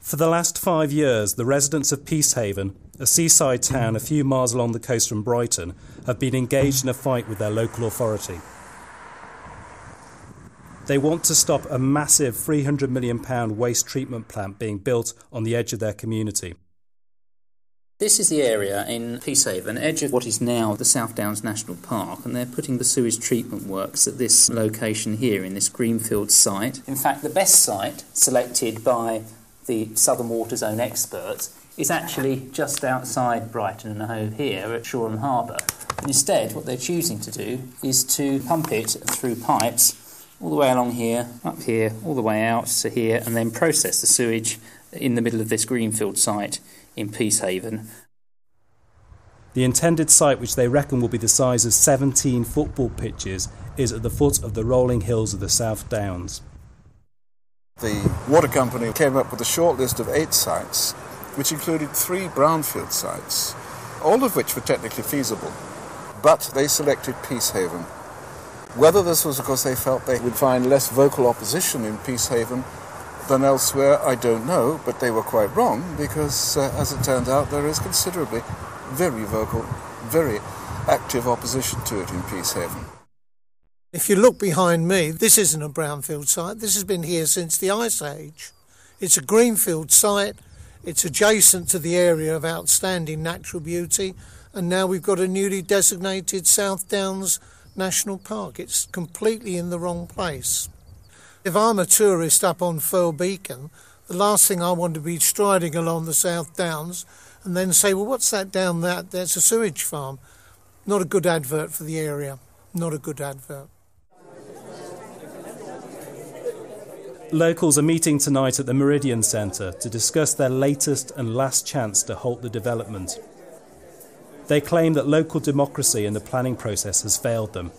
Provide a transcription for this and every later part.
For the last 5 years, the residents of Peacehaven, a seaside town a few miles along the coast from Brighton, have been engaged in a fight with their local authority. They want to stop a massive £300 million waste treatment plant being built on the edge of their community. This is the area in Peacehaven, edge of what is now the South Downs National Park, and they're putting the sewage treatment works at this location here in this greenfield site. In fact, the best site selected by the Southern Water Zone experts is actually just outside Brighton and Hove here at Shoreham Harbour. And instead, what they're choosing to do is to pump it through pipes all the way along here, up here, all the way out to here, and then process the sewage in the middle of this greenfield site in Peacehaven. The intended site, which they reckon will be the size of 17 football pitches, is at the foot of the rolling hills of the South Downs. The water company came up with a short list of 8 sites, which included 3 brownfield sites, all of which were technically feasible, but they selected Peacehaven. Whether this was because they felt they would find less vocal opposition in Peacehaven than elsewhere, I don't know, but they were quite wrong, because as it turns out, there is considerably very vocal, very active opposition to it in Peacehaven. If you look behind me, this isn't a brownfield site. This has been here since the Ice Age. It's a greenfield site. It's adjacent to the area of outstanding natural beauty, and now we've got a newly designated South Downs National Park. It's completely in the wrong place. If I'm a tourist up on Firle Beacon, the last thing I want to be striding along the South Downs and then say, well, what's that down there? That's a sewage farm. Not a good advert for the area. Not a good advert. Locals are meeting tonight at the Meridian Centre to discuss their latest and last chance to halt the development. They claim that local democracy in the planning process has failed them.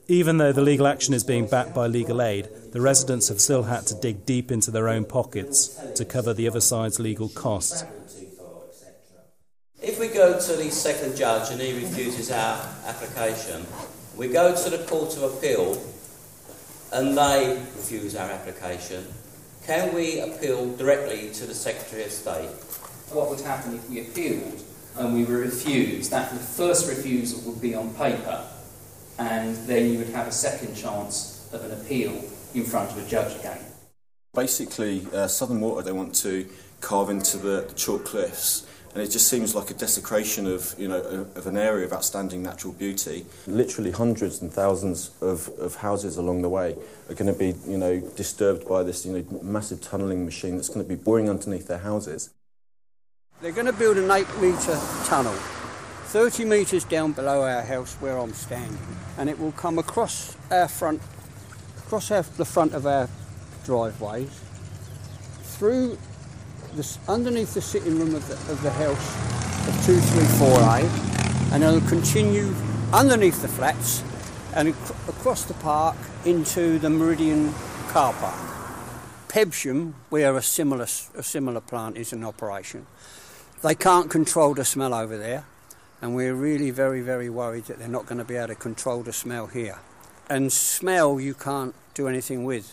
Even though the legal action is being backed by legal aid, the residents have still had to dig deep into their own pockets to cover the other side's legal costs. If we go to the second judge and he refuses our application, we go to the Court of Appeal and they refuse our application, can we appeal directly to the Secretary of State? What would happen if we appealed and we were refused? That the first refusal would be on paper, and then you would have a second chance of an appeal in front of a judge again. Basically, Southern Water, they want to carve into the chalk cliffs, and it just seems like a desecration of, of an area of outstanding natural beauty. Literally hundreds and thousands of houses along the way are going to be, disturbed by this, massive tunnelling machine that's going to be boring underneath their houses. They're going to build an 8-metre tunnel, 30 metres down below our house where I'm standing, and it will come across the front of our driveways, through underneath the sitting room of the house of 234A, and it'll continue underneath the flats and across the park into the Meridian car park. Pebsham, where a similar plant is in operation, they can't control the smell over there, and we're really very, very worried that they're not going to be able to control the smell here. And smell you can't do anything with.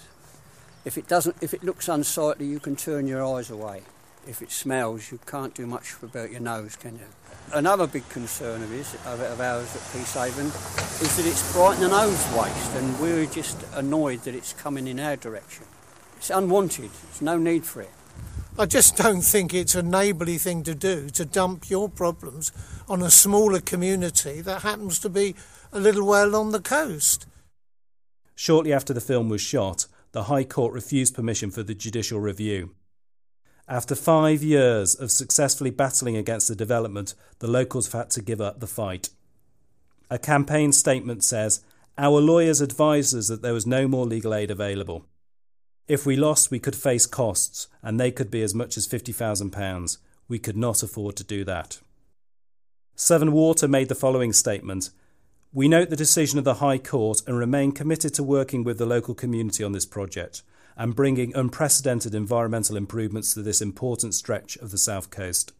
If it looks unsightly, you can turn your eyes away. If it smells, you can't do much about your nose, can you? Another big concern of ours at Peacehaven is that it's Brighton and Hove's waste, and we're just annoyed that it's coming in our direction. It's unwanted. There's no need for it. I just don't think it's a neighbourly thing to do, to dump your problems on a smaller community that happens to be a little way along the coast. Shortly after the film was shot, the High Court refused permission for the judicial review. After 5 years of successfully battling against the development, the locals have had to give up the fight. A campaign statement says, "Our lawyers advised us that there was no more legal aid available. If we lost, we could face costs, and they could be as much as £50,000. We could not afford to do that." Southern Water made the following statement: "We note the decision of the High Court and remain committed to working with the local community on this project and bringing unprecedented environmental improvements to this important stretch of the South Coast."